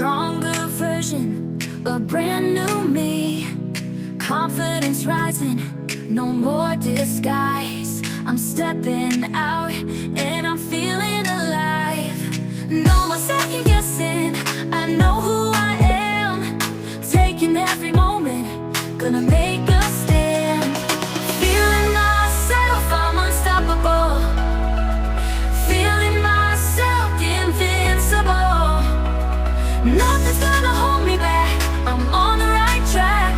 stronger version, a brand new me. Confidence rising, no more disguise. I'm stepping out and I'm feeling alive. No more second guessing, I know who I am. Taking every moment, gonna make a stand. Feeling myself, I'm unstoppable. Feeling myself, invincible. Nothing's gonna hold me back, I'm on the right track.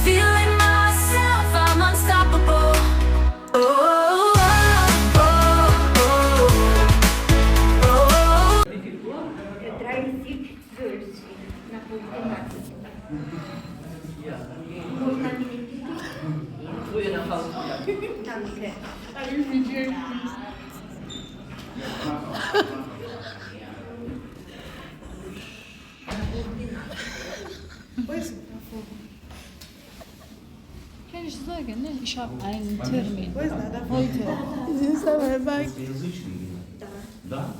Feeling myself, I'm unstoppable. Oh, oh, oh, oh, oh. Traduzić wersji na pół tematu. Można mi nie pisać? Twoje na fałszu. Danke. Ale już widziałem. Kann ich sagen, ne? Ich habe einen Termin. Wo ist der? Heute. Sie ist aber bei. Да?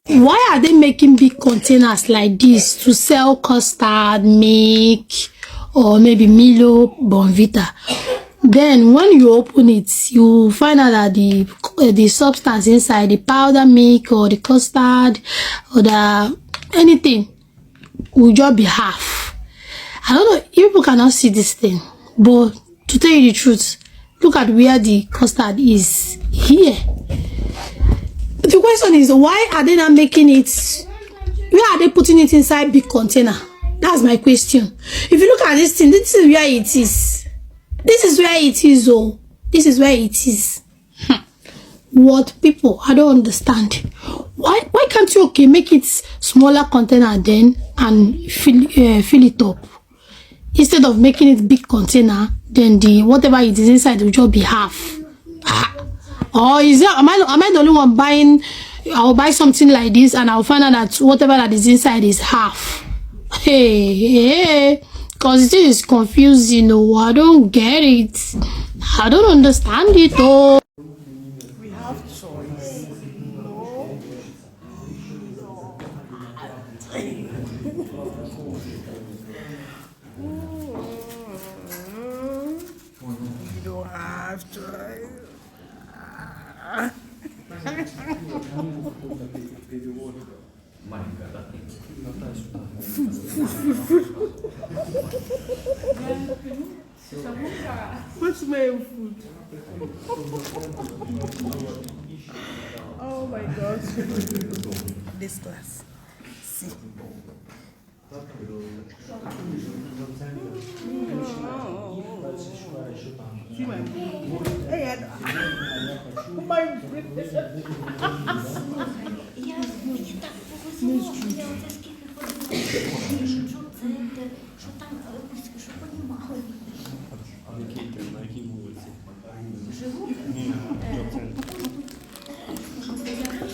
Why are they making big containers like this to sell custard, milk, or maybe Milo, Bonvita? Then when you open it, you find out that the substance inside, the powder milk or the custard or the anything, will just be half. I don't know, people cannot see this thing, but to tell you the truth, look at where the custard is here. The question is, why are they not making it? Where are they putting it inside big container? That's my question. If you look at this thing, this is where it is. This is where it is. Oh, this is where it is. What people? I don't understand. Why can't you make it smaller container then and fill it up instead of making it big container? Then the whatever it is inside will just be half. Or is there, am I the only one buying? I'll buy something like this and I'll find out that whatever that is inside is half. Hey, because it is confusing. Oh, I don't get it. I don't understand it. Oh. We have choice. No. You don't have choice. What's my food? Oh my gosh. This glass. See. See my food. Hey, my goodness.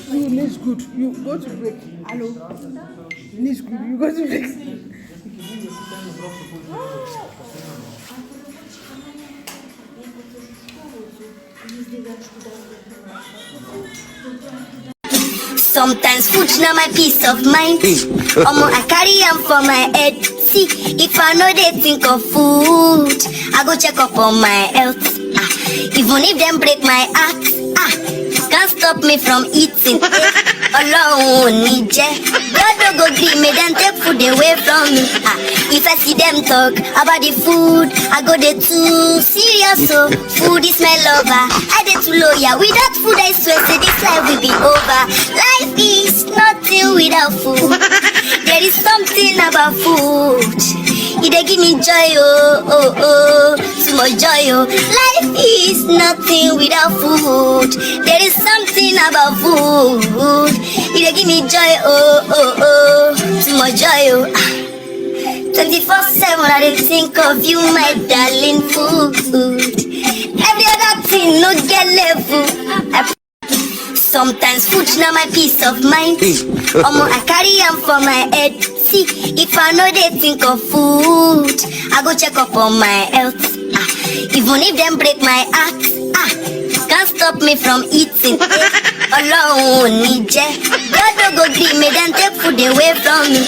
Knees good. You go to break. Hello. Knees good. You go to break. Sometimes food na my peace of mind. Omo, I carry am for my head. See, if I know they think of food, I go check up on my health. Even if them break my heart, can't stop me from eating. Alone, God no go green me, then take food away from me. If I see them talk about the food, I go there too serious. So food is my lover, I dey too loyal. Without food, I swear say this life will be over. Life is nothing without food. There is something about food. It dey give me joy, too much joy, Life is nothing without food. There is something about food. It dey give me joy, too much joy, 24/7 I dey think of you, my darling food. Every other thing no get level. Sometimes food na my peace of mind. Omo, I carry am for my head. See, if I know they think of food, I go check up on my health. Even if them break my heart, can't stop stop me from eating. Alone, God no go green me, then take food away from me.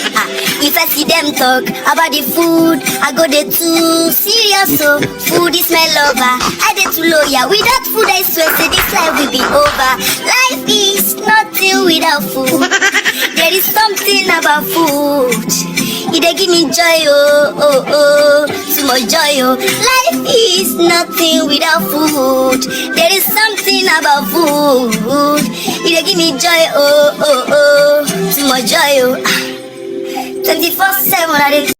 If I see them talk about the food, I go there too serious. So food is my lover. I dey too loyal. Without food, I swear say this life will be over. Life is nothing without food. There is something about food. It dey give me joy, too much joy, Life is nothing without food. There is something about food. It dey give me joy, too much joy, 24/7 I dey